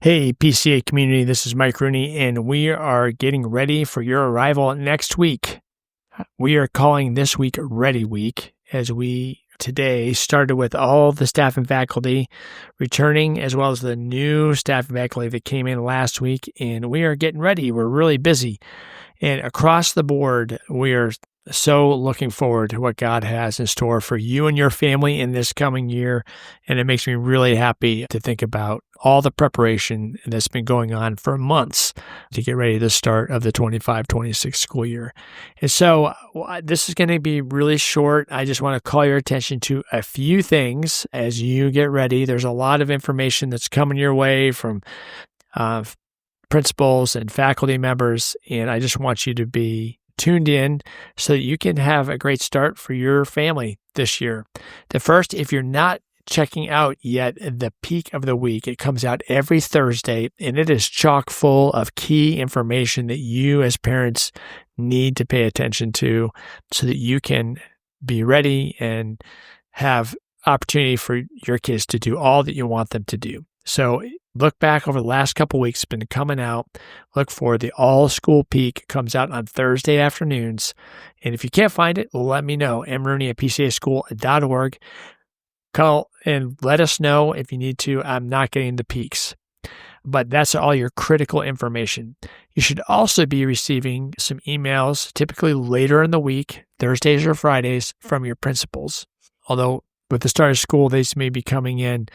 Hey, PCA community, this is Mike Runey, and we are getting ready for your arrival next week. We are calling this week Ready Week, as we today started with all the staff and faculty returning, as well as the new staff and faculty that came in last week, and we are getting ready. We're really busy. And across the board, we are so looking forward to what God has in store for you and your family in this coming year. And it makes me really happy to think about all the preparation that's been going on for months to get ready to the start of the 25-26 school year. And so this is going to be really short. I just want to call your attention to a few things as you get ready. There's a lot of information that's coming your way from principals and faculty members, and I just want you to be tuned in so that you can have a great start for your family this year. The first, if you're not checking out yet the Peak of the Week, it comes out every Thursday, and it is chock full of key information that you as parents need to pay attention to so that you can be ready and have opportunity for your kids to do all that you want them to do. So look back over the last couple of weeks, it's been coming out. Look for the All School Peak. It comes out on Thursday afternoons. And if you can't find it, let me know. mrooney@pcaschool.org. Call and let us know if you need to. I'm not getting the peaks. But that's all your critical information. You should also be receiving some emails, typically later in the week, Thursdays or Fridays, from your principals. Although with the start of school, they may be coming in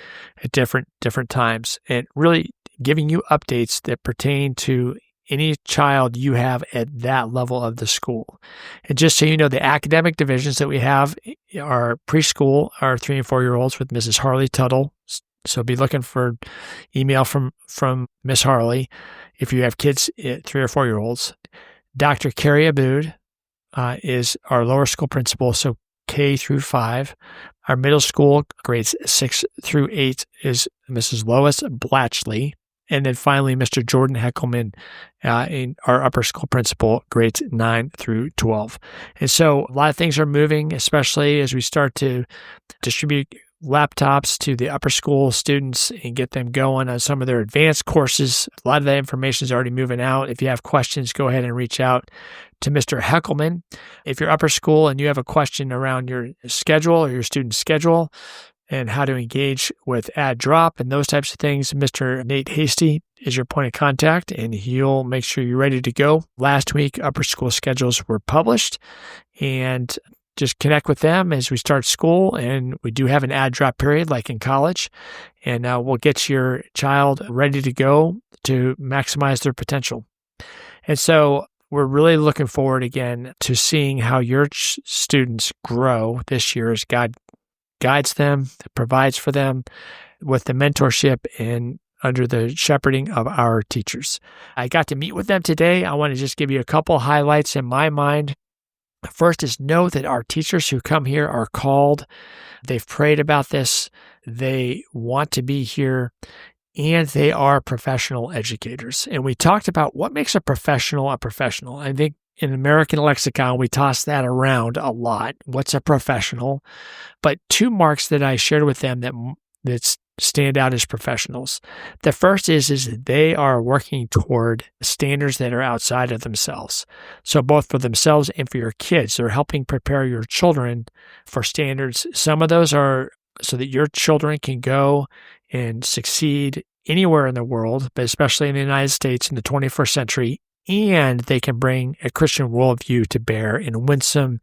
at different times and really giving you updates that pertain to any child you have at that level of the school. And just so you know, the academic divisions that we have are preschool, our 3 and 4 year olds with Mrs. Harley Tuttle. So be looking for email from Miss Harley if you have kids at 3 or 4 year olds. Dr. Carrie Abood is our lower school principal, so K through 5. Our middle school, grades 6 through 8, is Mrs. Lois Blatchley. And then finally, Mr. Jordan Hecklemann, in our upper school principal, grades 9 through 12. And so a lot of things are moving, especially as we start to distribute laptops to the upper school students and get them going on some of their advanced courses. A lot of that information is already moving out. If you have questions, go ahead and reach out to Mr. Hecklemann. If you're upper school and you have a question around your schedule or your student schedule and how to engage with add drop and those types of things, Mr. Nate Hastie is your point of contact, and he'll make sure you're ready to go. Last week, upper school schedules were published, and just connect with them as we start school, and we do have an add drop period like in college, and we'll get your child ready to go to maximize their potential. And so we're really looking forward again to seeing how your students grow this year as God guides them, provides for them with the mentorship and under the shepherding of our teachers. I got to meet with them today. I want to just give you a couple highlights in my mind. First is know that our teachers who come here are called. They've prayed about this. They want to be here, and they are professional educators. And we talked about what makes a professional a professional. I think in American lexicon, we toss that around a lot. What's a professional? But 2 marks that I shared with them that stand out as professionals. The first is they are working toward standards that are outside of themselves. So both for themselves and for your kids, they're helping prepare your children for standards. Some of those are so that your children can go and succeed anywhere in the world, but especially in the United States in the 21st century, and they can bring a Christian worldview to bear in winsome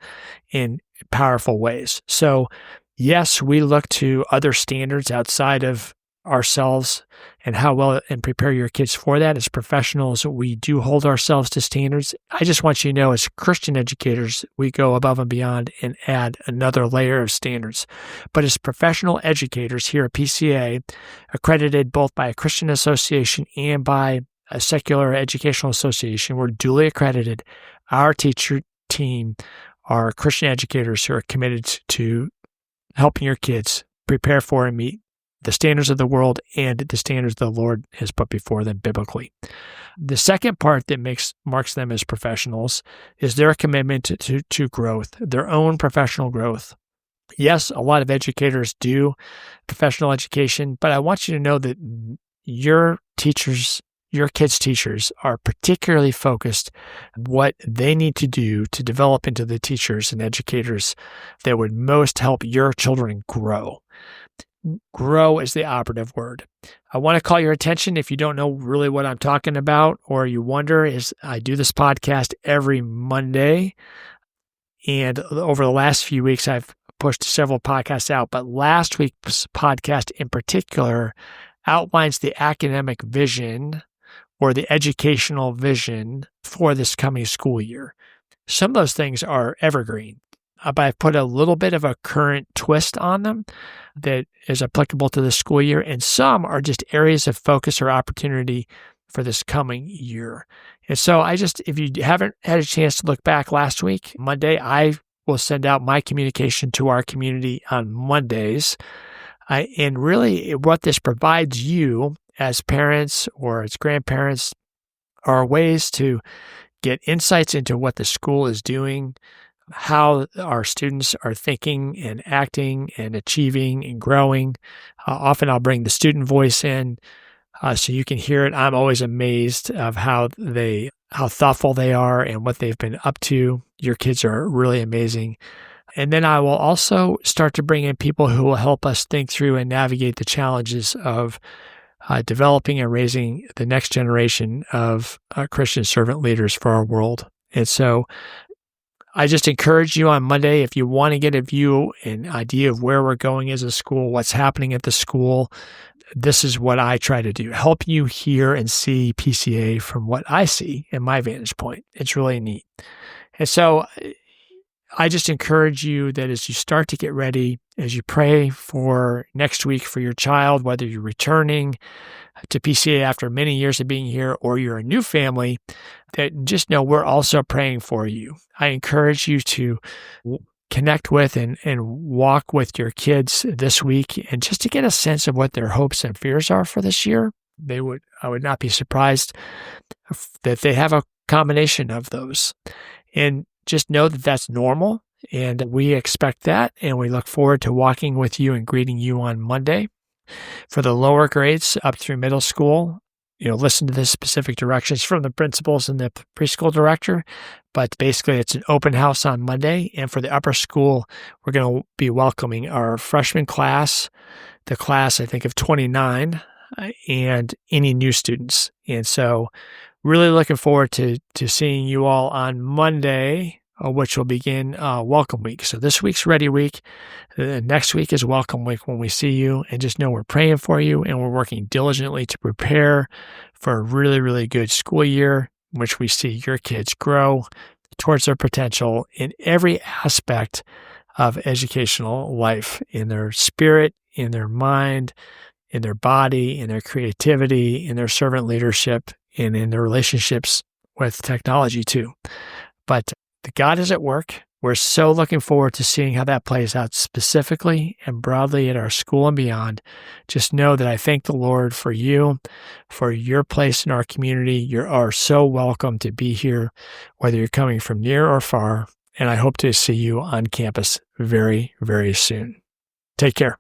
and powerful ways. So yes, we look to other standards outside of ourselves and how well and prepare your kids for that. As professionals, we do hold ourselves to standards. I just want you to know, as Christian educators, we go above and beyond and add another layer of standards. But as professional educators here at PCA, accredited both by a Christian association and by a secular educational association, we're duly accredited. Our teacher team are Christian educators who are committed to helping your kids prepare for and meet the standards of the world and the standards the Lord has put before them biblically. The second part that marks them as professionals is their commitment to growth, their own professional growth. Yes, a lot of educators do professional education, but I want you to know that your teachers, your kids' teachers are particularly focused on what they need to do to develop into the teachers and educators that would most help your children grow. Grow is the operative word. I want to call your attention if you don't know really what I'm talking about, or you wonder, is I do this podcast every Monday. And over the last few weeks, I've pushed several podcasts out, but last week's podcast in particular outlines the academic vision or the educational vision for this coming school year. Some of those things are evergreen, but I've put a little bit of a current twist on them that is applicable to the school year, and some are just areas of focus or opportunity for this coming year. And so if you haven't had a chance to look back last week, Monday, I will send out my communication to our community on Mondays. And really what this provides you as parents or as grandparents are ways to get insights into what the school is doing, how our students are thinking and acting and achieving and growing. Often I'll bring the student voice in so you can hear it. I'm always amazed of how thoughtful they are and what they've been up to. Your kids are really amazing. And then I will also start to bring in people who will help us think through and navigate the challenges of developing and raising the next generation of Christian servant leaders for our world. And so I just encourage you on Monday, if you want to get a view and idea of where we're going as a school, what's happening at the school, this is what I try to do. Help you hear and see PCA from what I see in my vantage point. It's really neat. And so I just encourage you that as you start to get ready, as you pray for next week for your child, whether you're returning to PCA after many years of being here or you're a new family, that just know we're also praying for you. I encourage you to connect with and walk with your kids this week and just to get a sense of what their hopes and fears are for this year. I would not be surprised that they have a combination of those. And just know that that's normal, and we expect that, and we look forward to walking with you and greeting you on Monday. For the lower grades up through middle school, listen to the specific directions from the principals and the preschool director, but basically it's an open house on Monday. And for the upper school, we're going to be welcoming our freshman class, the class, I think, of 29, and any new students. And so really looking forward to seeing you all on Monday, which will begin Welcome Week. So this week's Ready Week. Next week is Welcome Week when we see you. And just know we're praying for you and we're working diligently to prepare for a really, really good school year in which we see your kids grow towards their potential in every aspect of educational life, in their spirit, in their mind, in their body, in their creativity, in their servant leadership, and in their relationships with technology too. But God is at work. We're so looking forward to seeing how that plays out specifically and broadly at our school and beyond. Just know that I thank the Lord for you, for your place in our community. You are so welcome to be here, whether you're coming from near or far. And I hope to see you on campus very, very soon. Take care.